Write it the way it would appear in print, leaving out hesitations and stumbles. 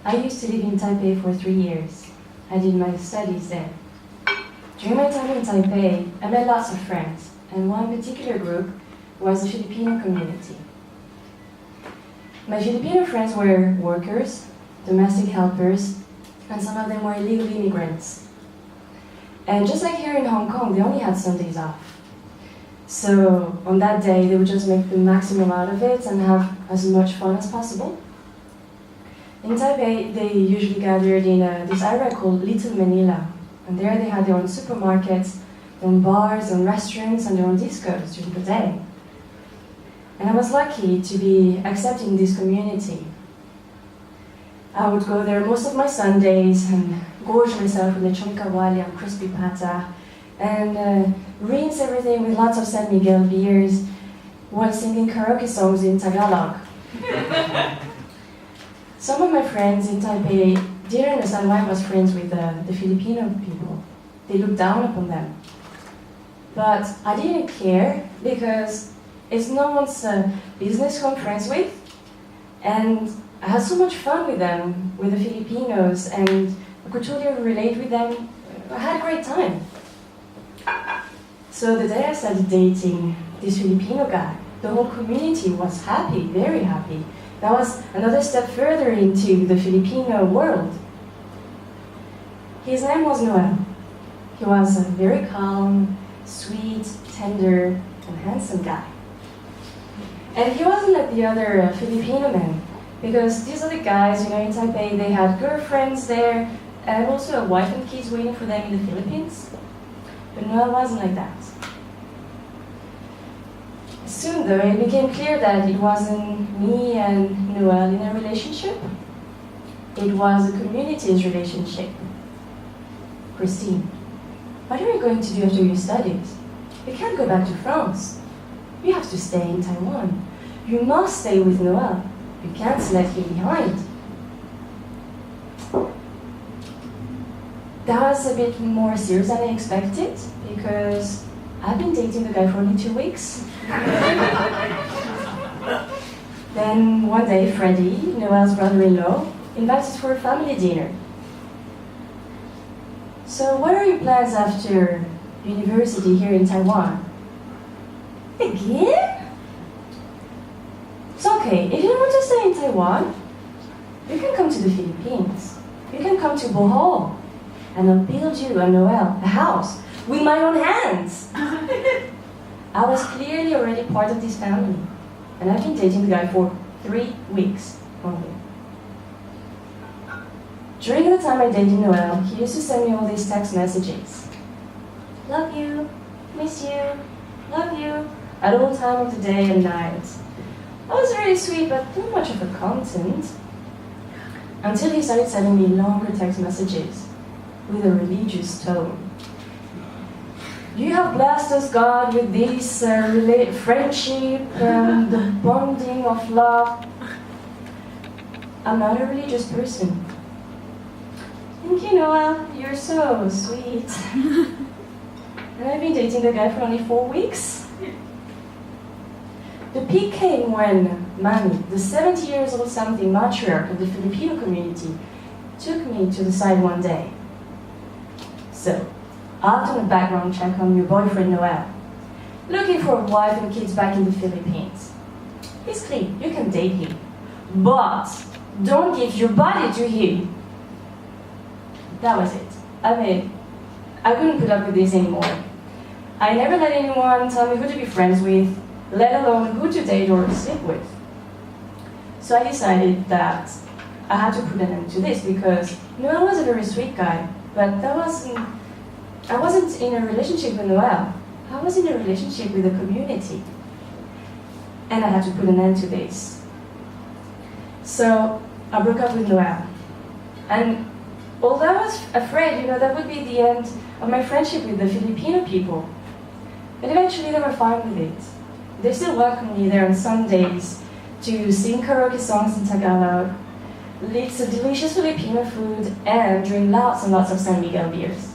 I used to live in Taipei for 3 years. I did my studies there. During my time in Taipei, I met lots of friends, and one particular group was the Filipino community. My Filipino friends were workers, domestic helpers, and some of them were illegal immigrants. And just like here in Hong Kong, they only had Sundays off. So on that day, they would just make the maximum out of it and have as much fun as possible. In Taipei, they usually gathered in this area called Little Manila. And there they had their own supermarkets, their own bars and restaurants, and their own discos during the day. And I was lucky to be accepted in this community. I would go there most of my Sundays and gorge myself with lechon kawali and crispy pata, and rinse everything with lots of San Miguel beers while singing karaoke songs in Tagalog. Some of my friends in Taipei didn't understand why I was friends with the Filipino people. They looked down upon them. But I didn't care because it's no one's business who I'm friends with, and I had so much fun with them, with the Filipinos, and I could totally relate with them. I had a great time. So the day I started dating this Filipino guy, the whole community was happy, very happy. That was another step further into the Filipino world. His name was Noel. He was a very calm, sweet, tender, and handsome guy. And he wasn't like the other Filipino men, because these other guys, in Taipei, they had girlfriends there, and also a wife and kids waiting for them in the Philippines. But Noel wasn't like that. Soon, though, it became clear that it wasn't me and Noel in a relationship. It was the community's relationship. Christine, what are you going to do after your studies? You can't go back to France. You have to stay in Taiwan. You must stay with Noel. You can't let him behind. That was a bit more serious than I expected, because I've been dating the guy for only 2 weeks. Then one day, Freddie, Noel's brother-in-law, invited us for a family dinner. So what are your plans after university here in Taiwan? Again? It's okay, if you don't want to stay in Taiwan, you can come to the Philippines. You can come to Bohol, and I'll build you and Noel a house with my own hands. I was clearly already part of this family, and I've been dating the guy for 3 weeks only. During the time I dated Noel, he used to send me all these text messages. Love you, miss you, love you, at all time of the day and night. I was really sweet, but not much of a content. Until he started sending me longer text messages with a religious tone. You have blessed us, God, with this friendship and the bonding of love. I'm not a religious person. Thank you, Noel. You're so sweet. And I've been dating the guy for only 4 weeks. The peak came when Manny, the 70 years old something matriarch of the Filipino community, took me to the side one day. So, I've done a background check on your boyfriend Noel, looking for a wife and kids back in the Philippines. He's clean, you can date him, but don't give your body to him. That was it. I mean, I couldn't put up with this anymore. I never let anyone tell me who to be friends with, let alone who to date or sleep with. So I decided that I had to put an end to this, because Noel was a very sweet guy, but I wasn't in a relationship with Noel. I was in a relationship with the community. And I had to put an end to this. So I broke up with Noel. And although I was afraid, that would be the end of my friendship with the Filipino people, but eventually they were fine with it. They still welcomed me there on Sundays to sing karaoke songs in Tagalog, eat some delicious Filipino food, and drink lots and lots of San Miguel beers.